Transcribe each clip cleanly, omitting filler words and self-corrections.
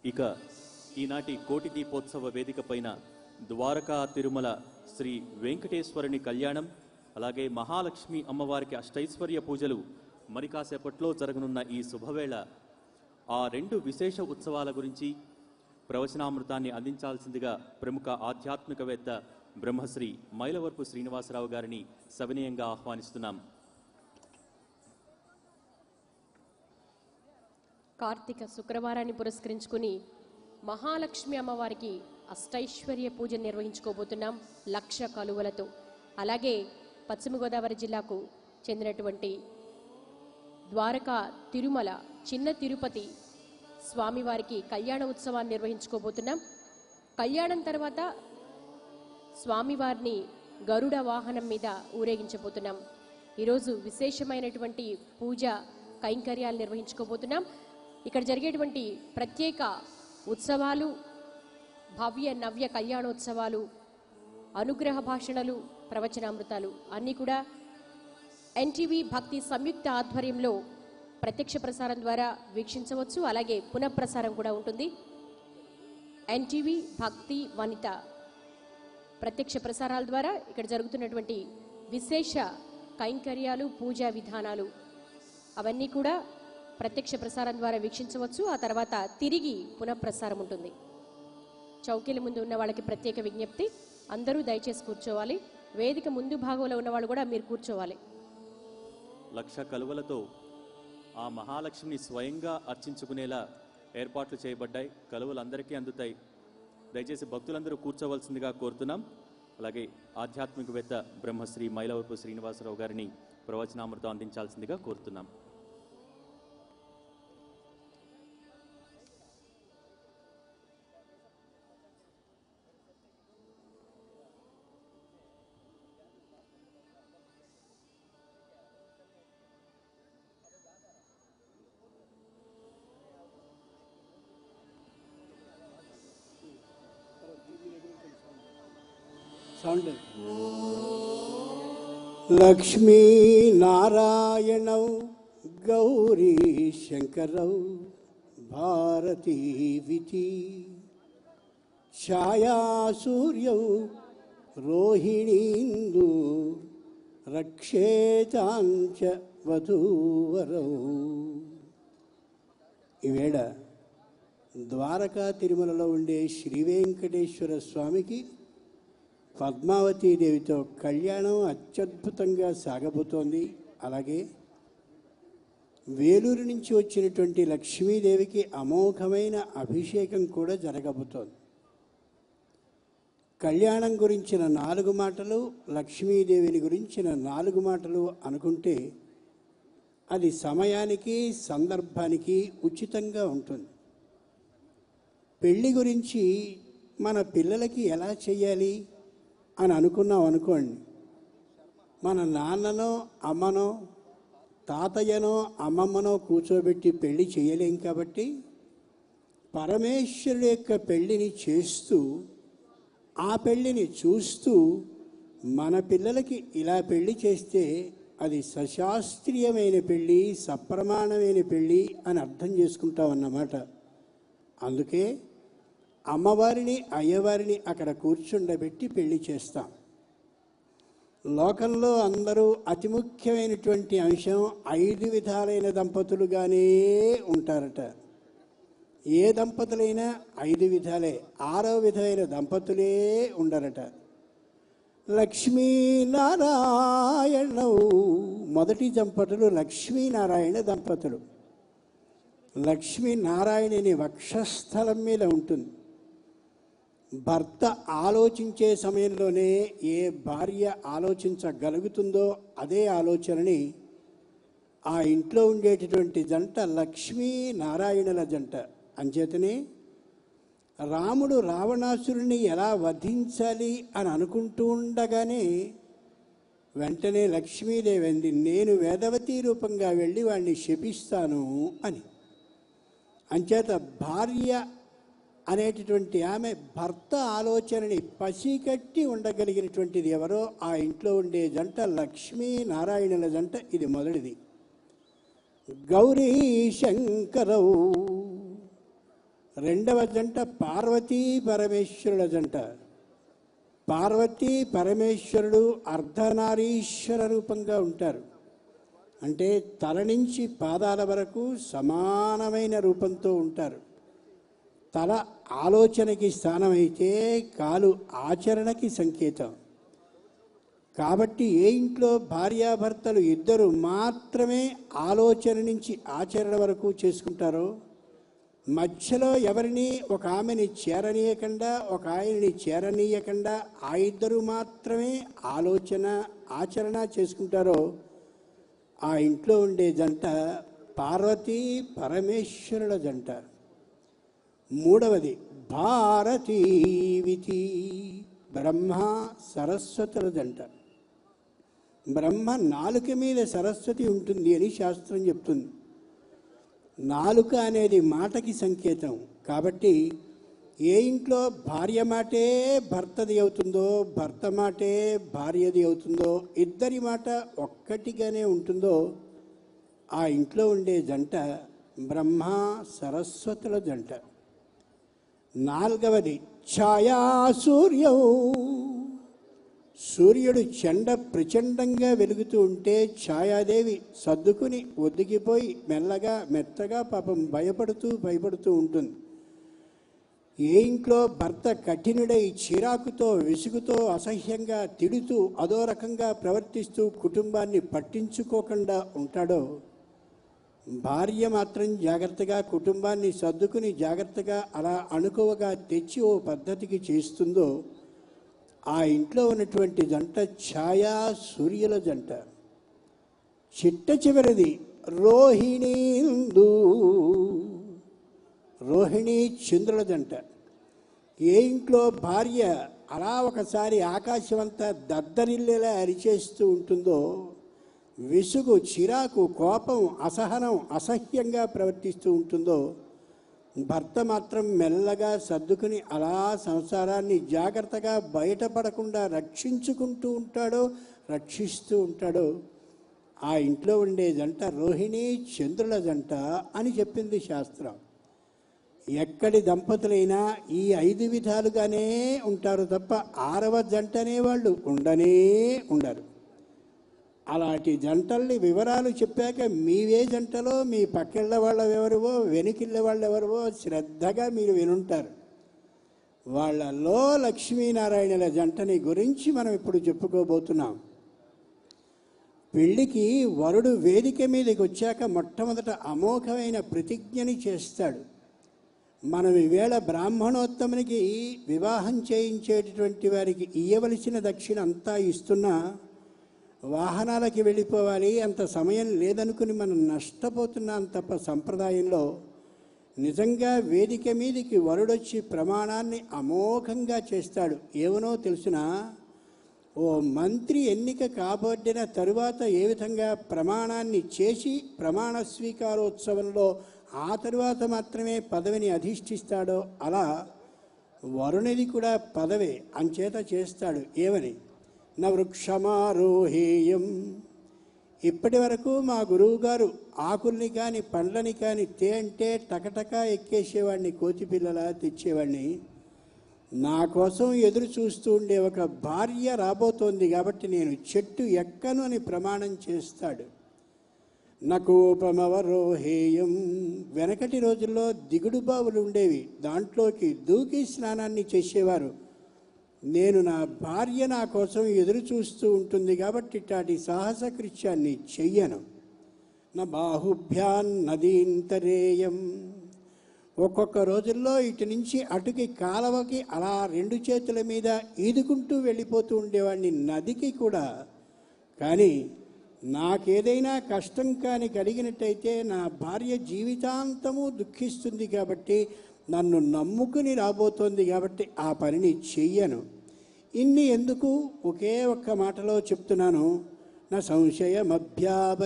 ఇక ఈనాటి కోటి దీపోత్సవ వేదిక పైన ద్వారకా తిరుమల శ్రీ వెంకటేశ్వరుని కళ్యాణం, అలాగే మహాలక్ష్మి అమ్మవారికి అష్టైశ్వర్య పూజలు మరి కాసేపట్లో జరగనున్న ఈ శుభవేళ ఆ రెండు విశేష ఉత్సవాల గురించి ప్రవచనామృతాన్ని అందించాల్సిందిగా ప్రముఖ ఆధ్యాత్మికవేత్త బ్రహ్మశ్రీ మైలవరపు శ్రీనివాసరావు గారిని సవినయంగా ఆహ్వానిస్తున్నాం. కార్తీక శుక్రవారాన్ని పురస్కరించుకుని మహాలక్ష్మి అమ్మవారికి అష్టైశ్వర్య పూజ నిర్వహించుకోబోతున్నాం లక్ష కలువలతో. అలాగే పశ్చిమ గోదావరి జిల్లాకు చెందినటువంటి ద్వారకా తిరుమల చిన్న తిరుపతి స్వామివారికి కళ్యాణ ఉత్సవాన్ని నిర్వహించుకోబోతున్నాం. కళ్యాణం తర్వాత స్వామివారిని గరుడ వాహనం మీద ఊరేగించబోతున్నాం. ఈరోజు విశేషమైనటువంటి పూజ కైంకర్యాలు నిర్వహించుకోబోతున్నాం. ఇక్కడ జరిగేటువంటి ప్రత్యేక ఉత్సవాలు, భవ్య నవ్య కళ్యాణోత్సవాలు, అనుగ్రహ భాషణలు, ప్రవచనామృతాలు అన్నీ కూడా ఎన్టీవీ భక్తి సంయుక్త ఆధ్వర్యంలో ప్రత్యక్ష ప్రసారం ద్వారా వీక్షించవచ్చు. అలాగే పునఃప్రసారం కూడా ఉంటుంది. ఎన్టీవీ భక్తి వనిత ప్రత్యక్ష ప్రసారాల ద్వారా ఇక్కడ జరుగుతున్నటువంటి విశేష కైంకర్యాలు, పూజా విధానాలు అవన్నీ కూడా ప్రత్యక్ష ప్రసారం ద్వారా వీక్షించవచ్చు. ఆ తర్వాత తిరిగి పునఃప్రసారం ఉంటుంది. చౌకీల ముందు ఉన్న వాళ్ళకి ప్రత్యేక విజ్ఞప్తి, అందరూ దయచేసి కూర్చోవాలి. వేదిక ముందు భాగంలో ఉన్న వాళ్ళు కూడా మీరు కూర్చోవాలి. లక్ష కలువలతో ఆ మహాలక్ష్మిని స్వయంగా అర్చించుకునేలా ఏర్పాట్లు చేయబడ్డాయి. కలువలు అందరికీ అందుతాయి. దయచేసి భక్తులందరూ కూర్చోవలసిందిగా కోరుతున్నాం. అలాగే ఆధ్యాత్మికవేత్త బ్రహ్మశ్రీ మైలవరపు శ్రీనివాసరావు గారిని ప్రవచనామృతం అందించాల్సిందిగా కోరుతున్నాం. లక్ష్మీ నారాయణౌ గౌరీ శంకరౌ భారతీ వితి ఛాయా సూర్యౌ రోహిణీందు రక్షేతాంచ వధూవరౌ. ఈవేళ ద్వారకా తిరుమలలో ఉండే శ్రీ వెంకటేశ్వర స్వామికి పద్మావతీదేవితో కళ్యాణం అత్యద్భుతంగా సాగబోతోంది. అలాగే వేలూరు నుంచి వచ్చినటువంటి లక్ష్మీదేవికి అమోఘమైన అభిషేకం కూడా జరగబోతోంది. కళ్యాణం గురించిన 4 మాటలు, లక్ష్మీదేవిని గురించిన 4 మాటలు అనుకుంటే అది సమయానికి సందర్భానికి ఉచితంగా ఉంటుంది. పెళ్ళి గురించి మన పిల్లలకి ఎలా చేయాలి అని అనుకున్నాం అనుకోండి, మన నాన్ననో అమ్మనో తాతయ్యనో అమ్మమ్మనో కూర్చోబెట్టి పెళ్ళి చేయలేం. కాబట్టి పరమేశ్వరుడు యొక్క పెళ్ళిని చేస్తూ, ఆ పెళ్ళిని చూస్తూ మన పిల్లలకి ఇలా పెళ్ళి చేస్తే అది సశాస్త్రీయమైన పెళ్ళి, సప్రమాణమైన పెళ్ళి అని అర్థం చేసుకుంటామన్నమాట. అందుకే అమ్మవారిని అయ్యవారిని అక్కడ కూర్చుండబెట్టి పెళ్లి చేస్తాం. లోకంలో అందరూ అతి ముఖ్యమైనటువంటి అంశం 5 విధాలైన దంపతులుగానే ఉంటారట. ఏ దంపతులైనా 5 విధాలే, 6వ విధమైన దంపతులే ఉండరట. లక్ష్మీనారాయణ మొదటి దంపతులు లక్ష్మీనారాయణ దంపతులు. లక్ష్మీనారాయణని వక్షస్థలం మీద ఉంటుంది. భర్త ఆలోచించే సమయంలోనే ఏ భార్య ఆలోచించగలుగుతుందో అదే ఆలోచనని ఆ ఇంట్లో ఉండేటటువంటి జంట లక్ష్మీనారాయణల జంట. అంచేతనే రాముడు రావణాసురుని ఎలా వధించాలి అని అనుకుంటూ ఉండగానే వెంటనే లక్ష్మీదేవి అంది, నేను వేదవతి రూపంగా వెళ్ళి వాడిని శపిస్తాను అని. అంచేత భార్య అనేటటువంటి ఆమె భర్త ఆలోచనని పసికట్టి ఉండగలిగినటువంటిది ఎవరో ఆ ఇంట్లో ఉండే జంట లక్ష్మీనారాయణుల జంట. ఇది మొదటిది. గౌరీ శంకరౌ రెండవ జంట పార్వతీ పరమేశ్వరుల జంట. పార్వతీ పరమేశ్వరుడు అర్ధనారీశ్వర రూపంగా ఉంటారు. అంటే తల నుంచి పాదాల వరకు సమానమైన రూపంతో ఉంటారు. తల ఆలోచనకి స్థానమైతే కాలు ఆచరణకి సంకేతం. కాబట్టి ఏ ఇంట్లో భార్యాభర్తలు ఇద్దరు మాత్రమే ఆలోచన నుంచి ఆచరణ వరకు చేసుకుంటారో, మధ్యలో ఎవరిని ఒక ఆమెని చేరనీయకుండా ఒక ఆయనని చేరనీయకుండా ఆ ఇద్దరు మాత్రమే ఆలోచన ఆచరణ చేసుకుంటారో ఆ ఇంట్లో ఉండే జంట పార్వతీ పరమేశ్వరుల జంట. మూడవది భారతీవితి, బ్రహ్మ సరస్వతుల జంట. బ్రహ్మ నాలుక మీద సరస్వతి ఉంటుంది అని శాస్త్రం చెప్తుంది. నాలుక అనేది మాటకి సంకేతం. కాబట్టి ఏ ఇంట్లో భార్య మాటే భర్తది అవుతుందో, భర్త మాటే భార్యది అవుతుందో, ఇద్దరి మాట ఒక్కటిగానే ఉంటుందో ఆ ఇంట్లో ఉండే జంట బ్రహ్మ సరస్వతుల జంట. నాలుగవది ఛాయా సూర్యం. సూర్యుడు ప్రచండంగా వెలుగుతూ ఉంటే ఛాయాదేవి సర్దుకుని ఒద్దిగిపోయి మెల్లగా మెత్తగా పాపం భయపడుతూ ఉంటుంది. ఏ ఇంట్లో భర్త కఠినుడై చిరాకుతో విసుగుతో అసహ్యంగా తిడుతూ అదో రకంగా ప్రవర్తిస్తూ కుటుంబాన్ని పట్టించుకోకుండా ఉంటాడో, భార్య మాత్రం జాగ్రత్తగా కుటుంబాన్ని సర్దుకుని జాగ్రత్తగా అలా అణుకువగా తెచ్చి ఓ పద్ధతికి చేస్తుందో ఆ ఇంట్లో ఉన్నటువంటి జంట ఛాయా సూర్యుల జంట. చిట్ట చివరిది రోహిణీందు, రోహిణీ చంద్రుల జంట. ఏ ఇంట్లో భార్య అలా ఒకసారి ఆకాశమంతా దద్దరిల్లేలా అరిచేస్తూ ఉంటుందో, విసుగు చిరాకు కోపం అసహనం అసహ్యంగా ప్రవర్తిస్తూ ఉంటుందో, భర్త మాత్రం మెల్లగా సర్దుకుని అలా సంసారాన్ని జాగ్రత్తగా బయటపడకుండా రక్షించుకుంటూ ఉంటాడో రక్షిస్తూ ఉంటాడో ఆ ఇంట్లో ఉండే జంట రోహిణీ చంద్రుల జంట అని చెప్పింది శాస్త్రం. ఎక్కడి దంపతులైనా ఈ 5 విధాలుగానే ఉంటారు తప్ప 6వ జంట అనేవాళ్ళు ఉండరు. అలాంటి జంటల్ని వివరాలు చెప్పాక మీవే జంటలో మీ పక్కిళ్ళ వాళ్ళెవరివో వెనుకిళ్ళ వాళ్ళెవరివో శ్రద్ధగా మీరు వినుంటారు. వాళ్ళలో లక్ష్మీనారాయణల జంటని గురించి మనం ఇప్పుడు చెప్పుకోబోతున్నాం. పెళ్ళికి వరుడు వేదిక మీదకి వచ్చాక మొట్టమొదట అమోఘమైన ప్రతిజ్ఞని చేస్తాడు. మనం ఈవేళ బ్రాహ్మణోత్తమునికి వివాహం చేయించేటటువంటి వారికి ఇయ్యవలసిన దక్షిణ అంతా ఇస్తున్నా వాహనాలకి వెళ్ళిపోవాలి, అంత సమయం లేదనుకుని మనం నష్టపోతున్నాం తప్ప సంప్రదాయంలో నిజంగా వేదిక మీదకి వరుడొచ్చి ప్రమాణాన్ని అమోఘంగా చేస్తాడు. ఏమనో తెలుసునా, ఓ మంత్రి ఎన్నిక కాబడిన తరువాత ఏ విధంగా ప్రమాణాన్ని చేసి ప్రమాణ స్వీకారోత్సవంలో ఆ తరువాత మాత్రమే పదవిని అధిష్ఠిస్తాడో అలా వరుణిది కూడా పదవే అంచేత చేస్తాడు. ఏమని న వృక్షమారోహేయం. ఇప్పటి వరకు మా గురువుగారు ఆకుల్ని కానీ పండ్లని కానీ అంటే టకటకా ఎక్కేసేవాడిని, కోతిపిల్లలా తెచ్చేవాడిని. నా కోసం ఎదురు చూస్తూ ఉండే ఒక భార్య రాబోతోంది కాబట్టి నేను చెట్టు ఎక్కను అని ప్రమాణం చేస్తాడు. నకోపమవరోహేయం. వెనకటి రోజుల్లో దిగుడు బావులు ఉండేవి, దాంట్లోకి దూకి స్నానాన్ని చేసేవారు. నేను నా భార్య నా కోసం ఎదురు చూస్తూ ఉంటుంది కాబట్టి ఇట్లాంటి సాహస కృత్యాన్ని చెయ్యను. నా బాహుభ్యాన్ నదీంతరేయం. ఒక్కొక్క రోజుల్లో ఇటు నుంచి అటుకి కాలవకి అలా 2 చేతుల మీద ఈదుకుంటూ వెళ్ళిపోతూ ఉండేవాడిని, నదికి కూడా. కానీ నాకేదైనా కష్టం కానీ కలిగినట్టయితే నా భార్య జీవితాంతము దుఃఖిస్తుంది కాబట్టి, నన్ను నమ్ముకుని రాబోతోంది కాబట్టి ఆ పనిని చెయ్యను. ఇన్ని ఎందుకు ఒకే ఒక్క మాటలో చెప్తున్నాను. నా సంశయమభ్యాపజ్యేయం.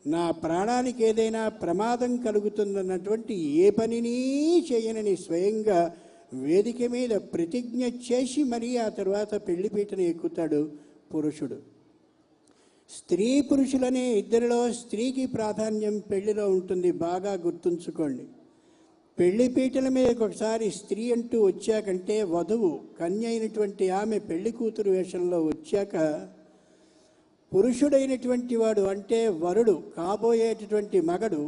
నా ప్రాణానికి ఏదైనా ప్రమాదం కలుగుతుందన్నటువంటి ఏ పనిని చేయనని స్వయంగా వేదిక మీద ప్రతిజ్ఞ చేసి మరీ ఆ తర్వాత పెళ్లిపీటను ఎక్కుతాడు పురుషుడు. స్త్రీ పురుషులనే ఇద్దరిలో స్త్రీకి ప్రాధాన్యం పెళ్లిలో ఉంటుంది, బాగా గుర్తుంచుకోండి. పెళ్లి పీటల మీద ఒకసారి స్త్రీ అంటూ వచ్చాకంటే వధువు కన్య అయినటువంటి ఆమె పెళ్లి కూతురు వేషంలో వచ్చాక పురుషుడైనటువంటి వాడు అంటే వరుడు కాబోయేటటువంటి మగడు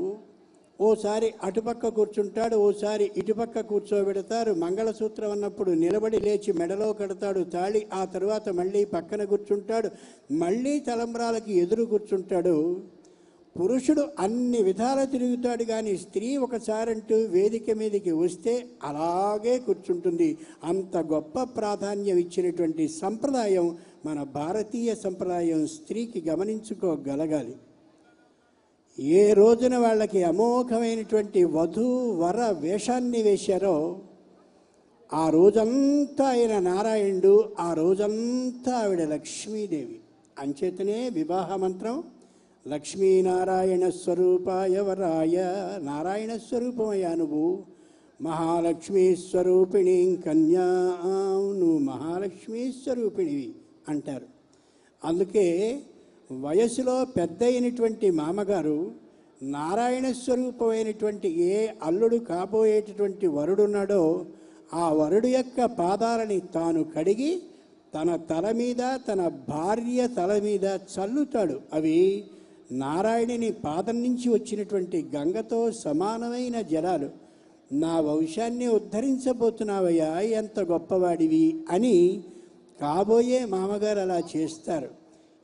ఓసారి అటుపక్క కూర్చుంటాడు, ఓసారి ఇటుపక్క కూర్చోబెడతారు. మంగళసూత్రం అన్నప్పుడు నిలబడి లేచి మెడలో కడతాడు తాళి, ఆ తరువాత మళ్ళీ పక్కన కూర్చుంటాడు, మళ్ళీ తలంబ్రాలకి ఎదురు కూర్చుంటాడు. పురుషుడు అన్ని విధాలు తిరుగుతాడు, కానీ స్త్రీ ఒకసారంటూ వేదిక మీదకి వస్తే అలాగే కూర్చుంటుంది. అంత గొప్ప ప్రాధాన్యం ఇచ్చినటువంటి సంప్రదాయం మన భారతీయ సంప్రదాయం. స్త్రీకి గమనించుకోగలగాలి. ఏ రోజున వాళ్ళకి అమోఘమైనటువంటి వధూ వర వేషాన్ని వేశారో ఆ రోజంతా ఆయన నారాయణుడు, ఆ రోజంతా ఆవిడ లక్ష్మీదేవి. అంచేతనే వివాహ మంత్రం లక్ష్మీనారాయణ స్వరూపాయ వరాయ, నారాయణ స్వరూపమయ్యా నువ్వు, మహాలక్ష్మీ స్వరూపిణి కన్యా, నువ్వు మహాలక్ష్మీ స్వరూపిణివి అంటారు. అందుకే వయసులో పెద్ద అయినటువంటి మామగారు నారాయణ స్వరూపమైనటువంటి ఏ అల్లుడు కాబోయేటటువంటి వరుడున్నాడో ఆ వరుడు యొక్క పాదాలని తాను కడిగి తన తల మీద తన భార్య తల మీద చల్లుతాడు. అవి నారాయణుని పాదం నుంచి వచ్చినటువంటి గంగతో సమానమైన జలాలు. నా వంశాన్ని ఉద్ధరించబోతున్నావయ్యా, ఎంత గొప్పవాడివి అని కాబోయే మామగారు అలా చేస్తారు.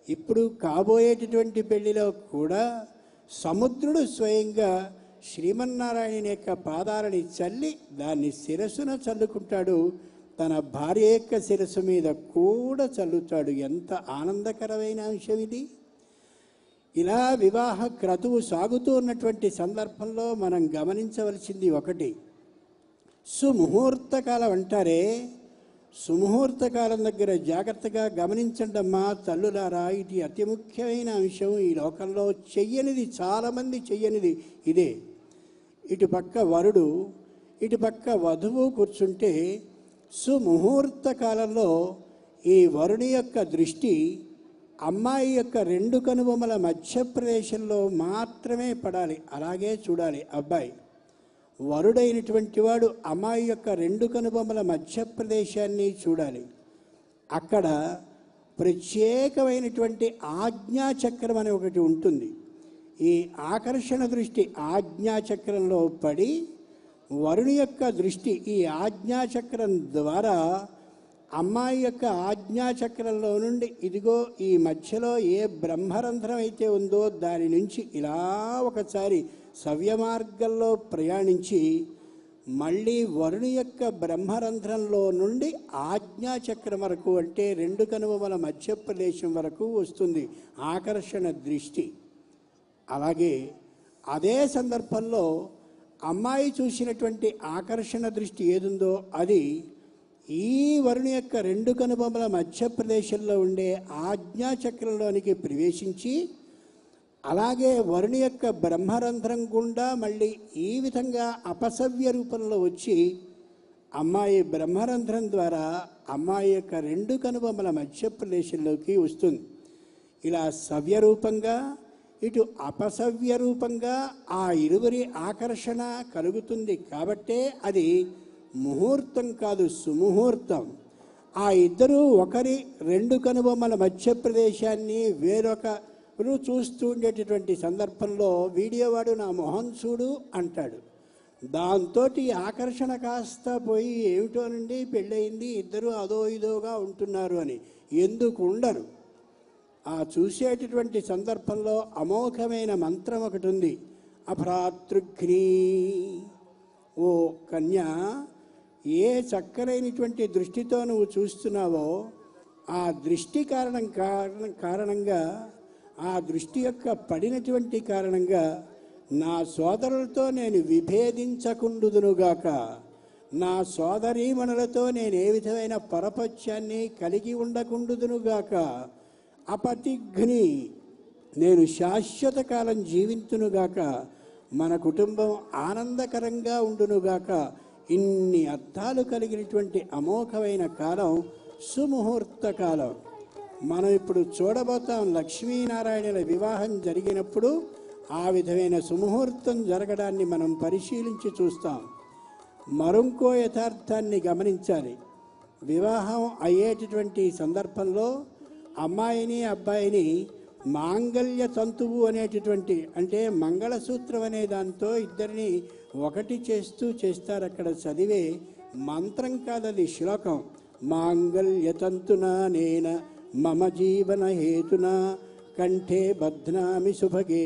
ఇప్పుడు కాబోయేటటువంటి పెళ్లిలో కూడా సముద్రుడు స్వయంగా శ్రీమన్నారాయణ యొక్క పాదాలని చల్లి దాన్ని శిరస్సున చల్లుకుంటాడు, తన భార్య యొక్క శిరస్సు మీద కూడా చల్లుతాడు. ఎంత ఆనందకరమైన అంశం ఇది. ఇలా వివాహ క్రతువు సాగుతూ ఉన్నటువంటి సందర్భంలో మనం గమనించవలసింది ఒకటి, సుముహూర్తకాలం అంటారే, సుముహూర్తకాలం దగ్గర జాగ్రత్తగా గమనించండమ్మా తల్లులారా. ఇది అతి ముఖ్యమైన అంశం. ఈ లోకంలో చెయ్యనిది, చాలామంది చెయ్యనిది ఇదే. ఇటుపక్క వరుడు ఇటుపక్క వధువు కూర్చుంటే సుముహూర్త కాలంలో ఈ వరుని యొక్క దృష్టి అమ్మాయి యొక్క రెండు కనుబొమ్మల మధ్య ప్రదేశంలో మాత్రమే పడాలి, అలాగే చూడాలి అబ్బాయి. వరుడైనటువంటి వాడు అమ్మాయి యొక్క రెండు కనుబొమ్మల మధ్య ప్రదేశాన్ని చూడాలి. అక్కడ ప్రత్యేకమైనటువంటి ఆజ్ఞాచక్రం అని ఒకటి ఉంటుంది. ఈ ఆకర్షణ దృష్టి ఆజ్ఞాచక్రంలో పడి వరుని యొక్క దృష్టి ఈ ఆజ్ఞాచక్రం ద్వారా అమ్మాయి యొక్క ఆజ్ఞాచక్రంలో నుండి ఇదిగో ఈ మధ్యలో ఏ బ్రహ్మరంధ్రం అయితే ఉందో దాని నుంచి ఇలా ఒకసారి సవ్యమార్గంలో ప్రయాణించి మళ్ళీ వరుని యొక్క బ్రహ్మరంధ్రంలో నుండి ఆజ్ఞాచక్రం వరకు, అంటే రెండు కనుబొమ్మల మధ్య ప్రదేశం వరకు వస్తుంది ఆకర్షణ దృష్టి. అలాగే అదే సందర్భంలో అమ్మాయి చూసినటువంటి ఆకర్షణ దృష్టి ఏదుందో అది ఈ వరుని యొక్క రెండు కనుబొమ్మల మధ్య ప్రదేశంలో ఉండే ఆజ్ఞాచక్రంలోనికి ప్రవేశించి అలాగే వరుని యొక్క బ్రహ్మరంధ్రం గుండా మళ్ళీ ఈ విధంగా అపసవ్య రూపంలో వచ్చి అమ్మాయి బ్రహ్మరంధ్రం ద్వారా అమ్మాయి యొక్క రెండు కనుబొమ్మల మధ్య ప్రదేశంలోకి వస్తుంది. ఇలా సవ్యరూపంగా ఇటు అపసవ్య రూపంగా ఆ ఇరువురి ఆకర్షణ కలుగుతుంది. కాబట్టే అది ముహూర్తం కాదు, సుముహూర్తం. ఆ ఇద్దరూ ఒకరి రెండు కనుబొమ్మల మధ్య ప్రదేశాన్ని వేరొకరు చూస్తూ ఉండేటటువంటి సందర్భంలో వీడియోవాడు నా మొహం చూడు అంటాడు. దాంతో ఆకర్షణ కాస్త పోయి ఏమిటోనండి పెళ్ళయింది, ఇద్దరు అదో ఇదోగా ఉంటున్నారు అని ఎందుకు ఉండరు. ఆ చూసేటటువంటి సందర్భంలో అమోఘమైన మంత్రం ఒకటి ఉంది, అభ్రాతృఘ్ని. ఓ కన్యా, ఏ చక్కనైనటువంటి దృష్టితో నువ్వు చూస్తున్నావో ఆ దృష్టి కారణంగా ఆ దృష్టి యొక్క పడినటువంటి కారణంగా నా సోదరులతో నేను విభేదించకుండుదునుగాక, నా సోదరీమణులతో నేను ఏ విధమైన పరపత్యాన్ని కలిగి ఉండకుండుదునుగాక, అపతిఘ్ని నేను శాశ్వత కాలం జీవింతునుగాక, మన కుటుంబం ఆనందకరంగా ఉండునుగాక. ఇన్ని అర్థాలు కలిగినటువంటి అమోఘమైన కాలం సుముహూర్త కాలం. మనం ఇప్పుడు చూడబోతాం లక్ష్మీనారాయణుల వివాహం జరిగినప్పుడు ఆ విధమైన సుముహూర్తం జరగడాన్ని మనం పరిశీలించి చూస్తాం. మరొంకో యథార్థాన్ని గమనించాలి. వివాహం అయ్యేటటువంటి సందర్భంలో అమ్మాయిని అబ్బాయిని మాంగళ్య తంతువు అనేటటువంటి అంటే మంగళసూత్రం అనే దాంతో ఇద్దరిని ఒకటి చేస్తారు. అక్కడ చదివే మంత్రం కాదది, శ్లోకం. మాంగళ్యతంతున నేన మమ జీవన హేతున కంఠే బధ్నామి సుభగే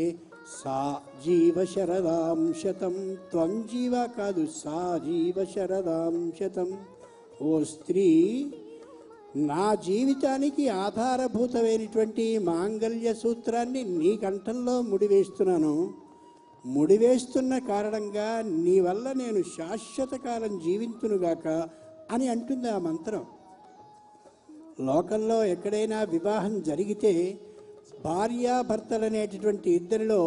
సా జీవ శరదాం శతం. త్వం జీవ కాదు, సా జీవ శరదాం శతం. ఓ స్త్రీ, నా జీవితానికి ఆధారభూతమైనటువంటి మాంగళ్య సూత్రాన్ని నీ కంఠంలో ముడివేస్తున్నాను. ముడివేస్తున్న కారణంగా నీ వల్ల నేను శాశ్వత కాలం జీవించునుగాక అని అంటుంది ఆ మంత్రం. లోకంలో ఎక్కడైనా వివాహం జరిగితే భార్యాభర్తలు అనేటటువంటి ఇద్దరిలో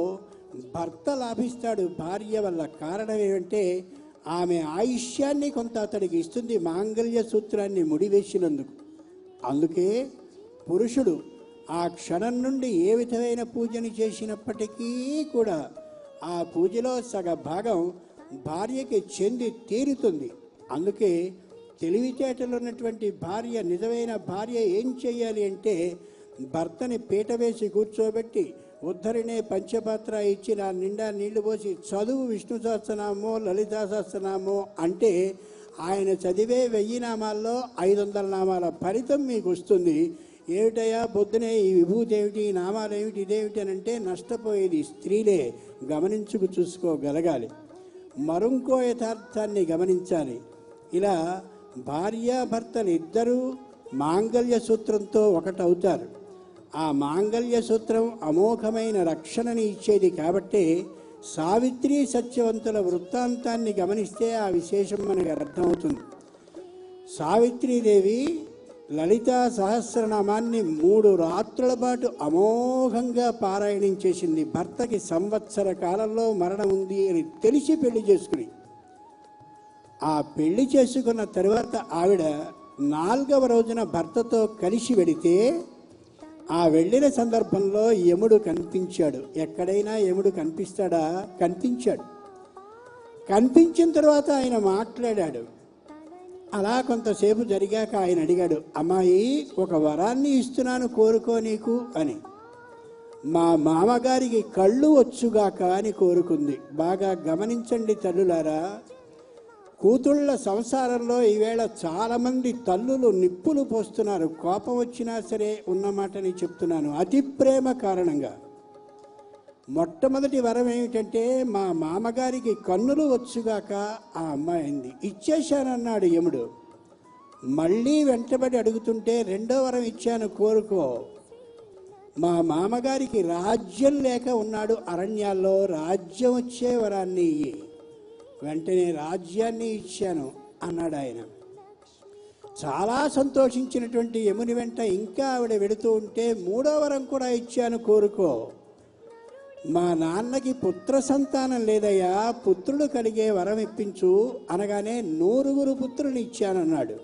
భర్త లాభిస్తాడు భార్య వల్ల. కారణం ఏమంటే ఆమె ఆయుష్యాన్ని కొంత అతడికి ఇస్తుంది మాంగళ్య సూత్రాన్ని ముడివేసినందుకు. అందుకే పురుషుడు ఆ క్షణం నుండి ఏ విధమైన పూజని చేసినప్పటికీ కూడా ఆ పూజలో సగ భాగం భార్యకి చెంది తీరుతుంది. అందుకే తెలివితేటలు ఉన్నటువంటి భార్య, నిజమైన భార్య ఏం చేయాలి అంటే భర్తని పీట వేసి కూర్చోబెట్టి ఉద్ధరినే పంచపాత్ర ఇచ్చి నా నిండా నీళ్లు పోసి చదువు విష్ణు సహస్రనామో లలితా సహస్రనామో అంటే ఆయన చదివే 1000 నామాల్లో 500 నామాల ఫలితం మీకు వస్తుంది. ఏమిటయా పొద్దునే ఈ విభూతి ఏమిటి, ఈ నామాలు ఏమిటి, ఇదేమిటి అని అంటే నష్టపోయేది స్త్రీలే. గమనించుకు చూసుకోగలగాలి. మరొంకో యథార్థాన్ని గమనించాలి. ఇలా భార్యాభర్తలు ఇద్దరూ మాంగళ్య సూత్రంతో ఒకటవుతారు. ఆ మాంగళ్య సూత్రం అమోఘమైన రక్షణని ఇచ్చేది. కాబట్టి సావిత్రి సత్యవంతుల వృత్తాంతాన్ని గమనిస్తే ఆ విశేషం మనకు అర్థమవుతుంది. సావిత్రీదేవి లలితా సహస్రనామాన్ని 3 రాత్రుల పాటు అమోఘంగా పారాయణం చేసింది. భర్తకి సంవత్సర కాలంలో మరణం ఉంది అని తెలిసి పెళ్లి చేసుకుని, ఆ పెళ్లి చేసుకున్న తరువాత ఆవిడ 4వ రోజున భర్తతో కలిసి వెడితే ఆ వెళ్ళిన సందర్భంలో యముడు కనిపించాడు. ఎక్కడైనా యముడు కనిపిస్తాడా? కనిపించాడు. కనిపించిన తర్వాత ఆయన మాట్లాడాడు. అలా కొంతసేపు జరిగాక ఆయన అడిగాడు, అమ్మాయి, ఒక వరాన్ని ఇస్తున్నాను, కోరుకో నీకు అని. మా మామగారికి కళ్ళు వచ్చుగాక అని కోరుకుంది. బాగా గమనించండి తల్లులారా, కూతుళ్ళ సంసారంలో ఈవేళ చాలామంది తల్లులు నిప్పులు పోస్తున్నారు. కోపం వచ్చినా సరే ఉన్నమాటని చెప్తున్నాను, అతి ప్రేమ కారణంగా. మొట్టమొదటి వరం ఏమిటంటే మా మామగారికి కన్నులు వచ్చుగాక ఆ అమ్మాయి అంది. ఇచ్చేశానన్నాడు యముడు. మళ్ళీ వెంటబడి అడుగుతుంటే 2వ వరం ఇచ్చాను, కోరుకో. మా మామగారికి రాజ్యం లేక ఉన్నాడు అరణ్యాల్లో, రాజ్యం వచ్చే వరాన్ని ఇయ్యి. వెంటనే రాజ్యాన్ని ఇచ్చాను అన్నాడు ఆయన. చాలా సంతోషించినటువంటి యముని వెంట ఇంకా ఆవిడ వెడుతూ ఉంటే 3వ వరం కూడా ఇచ్చాను, కోరుకో. మా నాన్నకి పుత్ర సంతానం లేదయ్యా, పుత్రుడు కలిగే వరం ఇప్పించు అనగానే 9 పుత్రుని ఇచ్చానన్నాడు.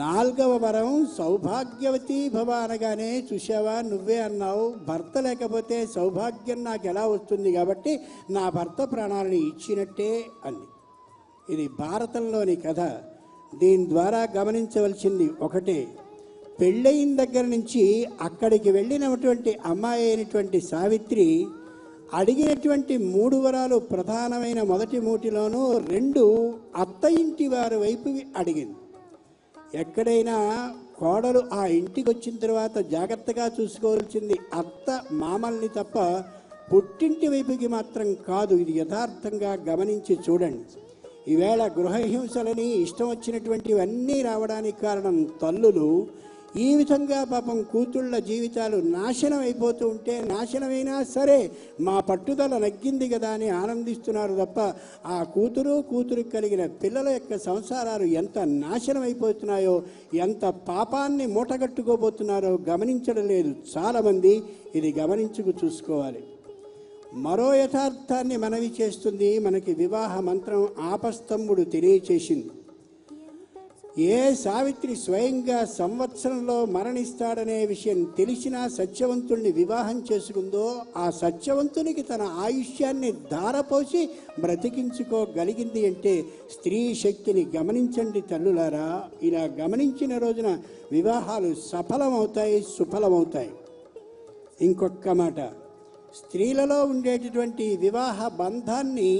4వ వరం సౌభాగ్యవతి భవ అనగానే, చూసావా నువ్వే అన్నావు, భర్త లేకపోతే సౌభాగ్యం నాకు ఎలా వస్తుంది, కాబట్టి నా భర్త ప్రాణాలని ఇచ్చినట్టే అంది. ఇది భారతంలోని కథ. దీని ద్వారా గమనించవలసింది ఒకటే, పెళ్ళయిన దగ్గర నుంచి అక్కడికి వెళ్ళినటువంటి అమ్మాయి అయినటువంటి సావిత్రి అడిగినటువంటి 3 వరాలు ప్రధానమైన మొదటి 3లోనూ 2 అత్త ఇంటి వారి వైపు అడిగింది. ఎక్కడైనా కోడలు ఆ ఇంటికి వచ్చిన తర్వాత జాగ్రత్తగా చూసుకోవాల్సింది అత్త మామల్ని తప్ప పుట్టింటి వైపుకి మాత్రం కాదు. ఇది యథార్థంగా గమనించి చూడండి. ఈవేళ గృహహింసలని ఇష్టం వచ్చినటువంటివన్నీ రావడానికి కారణం తల్లులు. ఈ విధంగా పాపం కూతుళ్ళ జీవితాలు నాశనం అయిపోతూ ఉంటే, నాశనమైనా సరే మా పట్టుదల నగ్గింది కదా అని ఆనందిస్తున్నారు తప్ప ఆ కూతురికి కలిగిన పిల్లల యొక్క సంసారాలు ఎంత నాశనం అయిపోతున్నాయో, ఎంత పాపాన్ని మూటగట్టుకోబోతున్నారో గమనించడం లేదు చాలామంది. ఇది గమనించుకు చూసుకోవాలి. మరో యథార్థాన్ని మనవి చేస్తుంది మనకి వివాహ మంత్రం ఆపస్తంభుడు తెలియచేసింది. ఏ సావిత్రి స్వయంగా సంవత్సరంలో మరణిస్తాడనే విషయం తెలిసినా సత్యవంతుణ్ణి వివాహం చేసుకుందో ఆ సత్యవంతునికి తన ఆయుష్యాన్ని ధారపోసి బ్రతికించుకోగలిగింది అంటే స్త్రీ శక్తిని గమనించండి తల్లులారా. ఇలా గమనించిన రోజున వివాహాలు సఫలమవుతాయి, సుఫలమవుతాయి. ఇంకొక మాట, స్త్రీలలో ఉండేటటువంటి వివాహ బంధాన్ని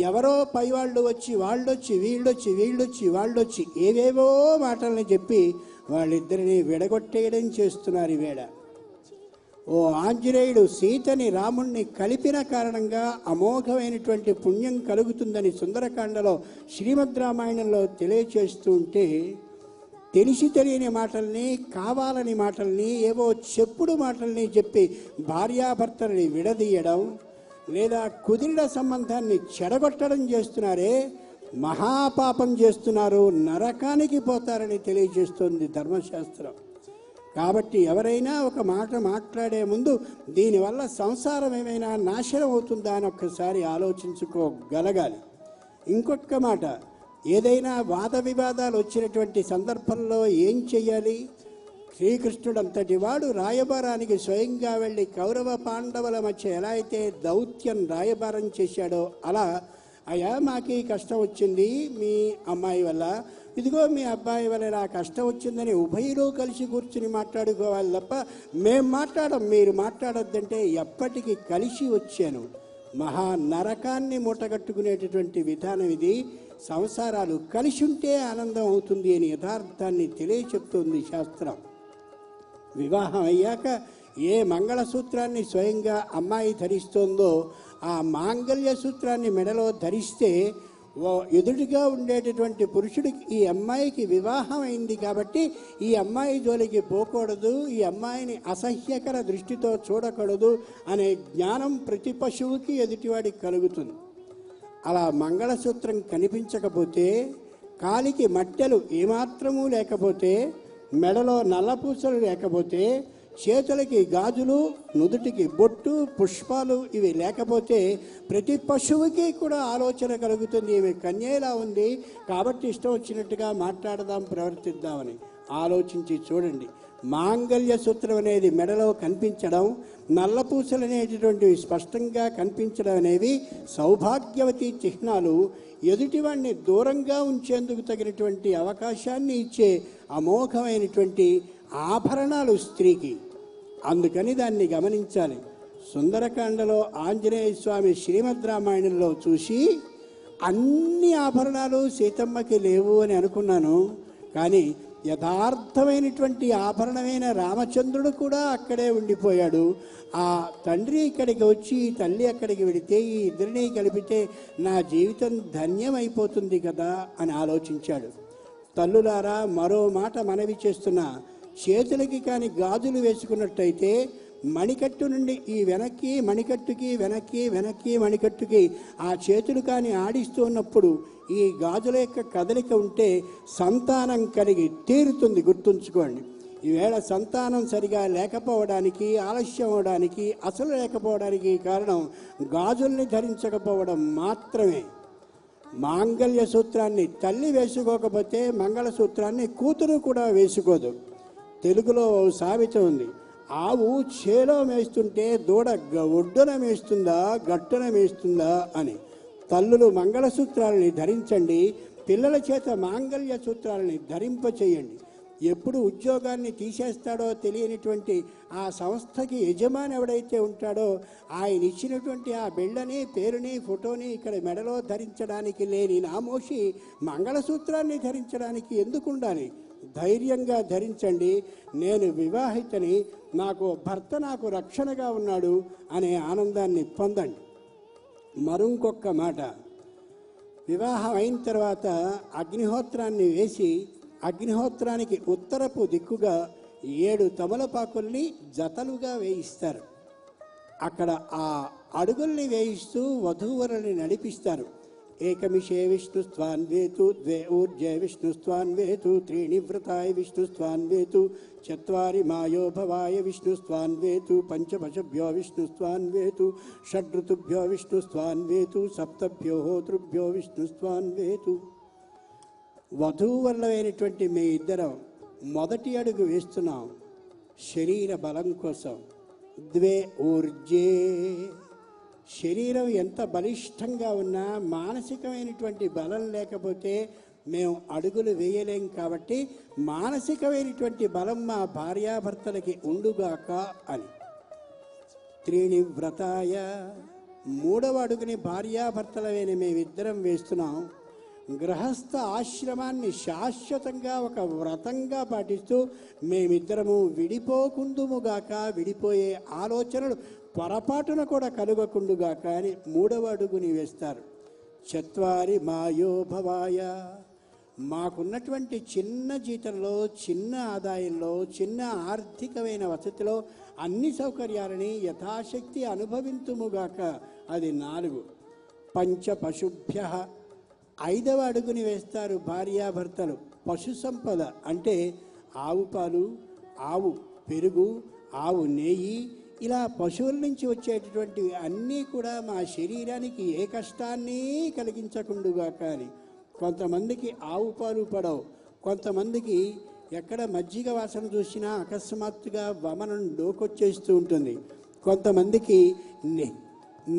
ఎవరో పైవాళ్ళు వచ్చి వాళ్ళొచ్చి ఏవేవో మాటల్ని చెప్పి వాళ్ళిద్దరిని విడగొట్టేయడం చేస్తున్నారు ఈవేళ. ఓ ఆంజనేయుడు సీతని రాముణ్ణి కలిపిన కారణంగా అమోఘమైనటువంటి పుణ్యం కలుగుతుందని సుందరకాండలో శ్రీమద్ రామాయణంలో తెలియచేస్తూ ఉంటే తెలిసి తెలియని మాటల్ని, కావాలని మాటల్ని, ఏవో చెప్పుడు మాటల్ని చెప్పి భార్యాభర్తల్ని విడదీయడం లేదా కుదిరిన సంబంధాన్ని చెడగొట్టడం చేస్తున్నారే, మహాపాపం చేస్తున్నారు, నరకానికి పోతారని తెలియజేస్తుంది ధర్మశాస్త్రం. కాబట్టి ఎవరైనా ఒక మాట మాట్లాడే ముందు దీనివల్ల సంసారం ఏమైనా నాశనం అవుతుందా అని ఒక్కసారి ఆలోచించుకోగలగాలి. ఇంకొక మాట, ఏదైనా వాద వివాదాలు వచ్చినటువంటి సందర్భంలో ఏం చెయ్యాలి? శ్రీకృష్ణుడు అంతటి వాడు రాయబారానికి స్వయంగా వెళ్ళి కౌరవ పాండవుల మధ్య ఎలా అయితే దౌత్యం రాయబారం చేశాడో అలా, అయ్యా మాకు ఈ కష్టం వచ్చింది మీ అమ్మాయి వల్ల, ఇదిగో మీ అబ్బాయి వల్ల నా కష్టం వచ్చిందని ఉభయులు కలిసి కూర్చుని మాట్లాడుకోవాలి తప్ప మేము మాట్లాడం మీరు మాట్లాడొద్దంటే ఎప్పటికీ కలిసి వచ్చాను. మహా నరకాన్ని మూటగట్టుకునేటటువంటి విధానం ఇది. సంసారాలు కలిసి ఉంటే ఆనందం అవుతుంది అని యథార్థాన్ని తెలియచెప్తోంది శాస్త్రం. వివాహం అయ్యాక ఏ మంగళసూత్రాన్ని స్వయంగా అమ్మాయి ధరిస్తోందో ఆ మాంగళ్య సూత్రాన్ని మెడలో ధరిస్తే ఎదుటిగా ఉండేటటువంటి పురుషుడికి ఈ అమ్మాయికి వివాహం అయింది కాబట్టి ఈ అమ్మాయి జోలికి పోకూడదు, ఈ అమ్మాయిని అసహ్యకర దృష్టితో చూడకూడదు అనే జ్ఞానం ప్రతి పశువుకి ఎదుటివాడికి కలుగుతుంది. అలా మంగళసూత్రం కనిపించకపోతే, కాలికి మట్టెలు ఏమాత్రమూ లేకపోతే, మెడలో నల్లపూసలు లేకపోతే, చేతులకి గాజులు, నుదుటికి బొట్టు, పుష్పాలు ఇవి లేకపోతే ప్రతి పశువుకి కూడా ఆలోచన కలుగుతుంది, ఈమె కన్యేలా ఉంది కాబట్టి ఇష్టం వచ్చినట్టుగా మాట్లాడదాం, ప్రవర్తిద్దామని. ఆలోచించి చూడండి. మాంగళ్య సూత్రం అనేది మెడలో కనిపించడం, నల్లపూసలు అనేటటువంటివి స్పష్టంగా కనిపించడం అనేవి సౌభాగ్యవతి చిహ్నాలు. ఎదుటివాడిని దూరంగా ఉంచేందుకు తగినటువంటి అవకాశాన్ని ఇచ్చే అమోఘమైనటువంటి ఆభరణాలు స్త్రీకి. అందుకని దాన్ని గమనించాలి. సుందరకాండలో ఆంజనేయ స్వామి శ్రీమద్ రామాయణంలో చూసి అన్ని ఆభరణాలు సీతమ్మకి లేవు అని అనుకున్నాను, కానీ యథార్థమైనటువంటి ఆభరణమైన రామచంద్రుడు కూడా అక్కడే ఉండిపోయాడు. ఆ తండ్రి ఇక్కడికి వచ్చి తల్లి అక్కడికి వెళితే ఈ ఇద్దరిని కలిపితే నా జీవితం ధన్యమైపోతుంది కదా అని ఆలోచించాడు. తల్లులారా, మరో మాట మనవి చేస్తున్నా, చేతులకి కానీ గాజులు వేసుకున్నట్టయితే మణికట్టు నుండి ఈ వెనక్కి మణికట్టుకి, వెనక్కి వెనక్కి మణికట్టుకి ఆ చేతులు కానీ ఆడిస్తూ ఉన్నప్పుడు ఈ గాజుల యొక్క కదలిక ఉంటే సంతానం కలిగి తీరుతుంది. గుర్తుంచుకోండి. ఈవేళ సంతానం సరిగా లేకపోవడానికి, ఆలస్యం అవడానికి, అసలు లేకపోవడానికి కారణం గాజుల్ని ధరించకపోవడం మాత్రమే. మాంగళ్య సూత్రాన్ని తల్లి వేసుకోకపోతే మంగళసూత్రాన్ని కూతురు కూడా వేసుకోదు. తెలుగులో సామెత ఉంది, ఆవు చేలో మేస్తుంటే దూడ ఒడ్డున మేస్తుందా గట్టున మేస్తుందా అని. తల్లులు మంగళసూత్రాలని ధరించండి, పిల్లల చేత మాంగళ్య సూత్రాలని ధరింపచేయండి. ఎప్పుడు ఉద్యోగాన్ని తీసేస్తాడో తెలియనిటువంటి ఆ సంస్థకి యజమాని ఎవడైతే ఉంటాడో ఆయన ఇచ్చినటువంటి ఆ బిళ్ళని, పేరుని, ఫోటోని ఇక్కడ మెడలో ధరించడానికి లేని నామోషి మంగళసూత్రాన్ని ధరించడానికి ఎందుకు ఉండాలి? ధైర్యంగా ధరించండి. నేను వివాహితని, నాకు భర్త నాకు రక్షణగా ఉన్నాడు అనే ఆనందాన్ని పొందండి. మరొక మాట, వివాహం అయిన తర్వాత అగ్నిహోత్రాన్ని వేసి అగ్నిహోత్రానికి ఉత్తరపు దిక్కుగా 7 తమలపాకుల్ని జతలుగా వేయిస్తారు. అక్కడ ఆ అడుగుల్ని వేయిస్తూ వధూవరుల్ని నడిపిస్తారు. ఏకమిషే విష్ణుస్త్వాన్వేతు, ద్వే ఊర్జే విష్ణుస్త్వాన్వేతు, త్రీణి వ్రతాయ విష్ణుస్త్వాన్వేతు, చత్వారి మాయోభవాయ విష్ణుస్త్వాన్వేతు, పంచభశభ్యో విష్ణుస్త్వాన్వేతు, షడ్ఋతుభ్యో విష్ణుస్త్వాన్వేతు, సప్తభ్యో హోతృభ్యో విష్ణుస్త్వాన్వేతు. వధూవరులైనటువంటి మీ ఇద్దరం మొదటి అడుగు వేస్తున్నాం శరీర బలం కోసం. ద్వే ఊర్జే, శరీరం ఎంత బలిష్టంగా ఉన్నా మానసికమైనటువంటి బలం లేకపోతే మేము అడుగులు వేయలేం. కాబట్టి మానసికమైనటువంటి బలం మా భార్యాభర్తలకి ఉండుగాక అని. త్రీణి వ్రతాయ, మూడవ అడుగుని భార్యాభర్తలమైన మేమిద్దరం వేస్తున్నాం. గృహస్థ ఆశ్రమాన్ని శాశ్వతంగా ఒక వ్రతంగా పాటిస్తూ మేమిద్దరము విడిపోకుందుముగాక, విడిపోయే ఆలోచనలు పొరపాటున కూడా కలుగకుండుగాక అని మూడవ అడుగుని వేస్తారు. చత్వారి మాయోభవాయ, మాకున్నటువంటి చిన్న జీతంలో, చిన్న ఆదాయంలో, చిన్న ఆర్థికమైన వసతిలో అన్ని సౌకర్యాలని యథాశక్తి అనుభవింతుముగాక, అది 4. పంచ పశుభ్య, ఐదవ అడుగుని వేస్తారు భార్యాభర్తలు. పశు సంపద అంటే ఆవు పాలు, ఆవు పెరుగు, ఆవు నెయ్యి, ఇలా పశువుల నుంచి వచ్చేటటువంటివి అన్నీ కూడా మా శరీరానికి ఏ కష్టాన్ని కలిగించకుండుగా. కానీ కొంతమందికి ఆవు పాలు పడవు, కొంతమందికి ఎక్కడ మజ్జిగ వాసన చూసినా అకస్మాత్తుగా వమనం డోకొచ్చేస్తూ ఉంటుంది, కొంతమందికి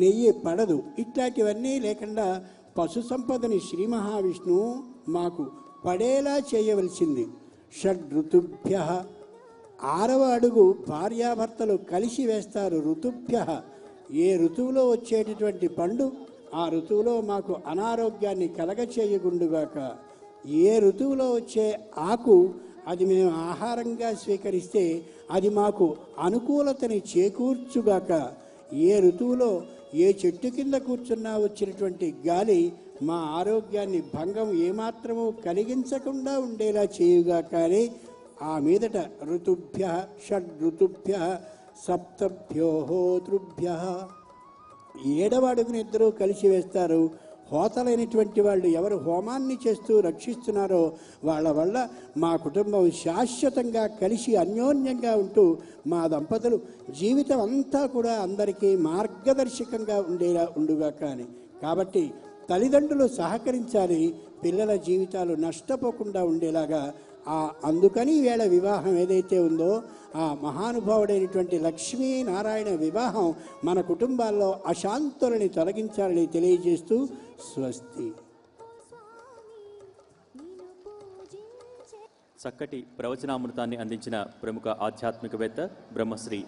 నెయ్యి పడదు. ఇట్లాంటివన్నీ లేకుండా పశు సంపదని శ్రీ మహావిష్ణువు మాకు పడేలా చేయవలసింది. షడ్ఋతుభ్య, 6వ అడుగు భార్యాభర్తలు కలిసి వేస్తారు. ఋతుభ్య, ఏ ఋతువులో వచ్చేటటువంటి పండు ఆ ఋతువులో మాకు అనారోగ్యాన్ని కలగచేయగుండుగాక. ఏ ఋతువులో వచ్చే ఆకు అది మేము ఆహారంగా స్వీకరిస్తే అది మాకు అనుకూలతని చేకూర్చుగాక. ఏ ఋతువులో ఏ చెట్టు కింద కూర్చున్నా వచ్చినటువంటి గాలి మా ఆరోగ్యాన్ని భంగం ఏమాత్రమూ కలిగించకుండా ఉండేలా చేయుగా. కానీ ఆ మీదట ఋతుభ్య షడ్ఋతుభ్య సప్తభ్యోహోతృభ్య, 7వ అడుగుని ఇద్దరూ కలిసి వేస్తారు. హోతలైనటువంటి వాళ్ళు ఎవరు హోమాన్ని చేస్తూ రక్షిస్తున్నారో వాళ్ళ వల్ల మా కుటుంబం శాశ్వతంగా కలిసి అన్యోన్యంగా ఉంటూ మా దంపతులు జీవితం అంతా కూడా అందరికీ మార్గదర్శకంగా ఉండేలా ఉండుగా. కానీ కాబట్టి తల్లిదండ్రులు సహకరించాలి, పిల్లల జీవితాలు నష్టపోకుండా ఉండేలాగా. అందుకని ఈవేళ వివాహం ఏదైతే ఉందో ఆ మహానుభావుడైనటువంటి లక్ష్మీనారాయణ వివాహం మన కుటుంబాల్లో అశాంతులని తొలగించాలని తెలియజేస్తూ స్వస్తి. చక్కటి ప్రవచనామృతాన్ని అందించిన ప్రముఖ ఆధ్యాత్మికవేత్త బ్రహ్మశ్రీ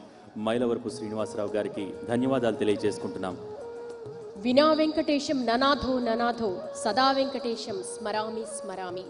మైలవరపు శ్రీనివాసరావు గారికి ధన్యవాదాలు తెలియజేసుకుంటున్నాం. వినా వెంకటేశం ననాథో ననాథో, సదా వెంకటేశం స్మరామి స్మరామి.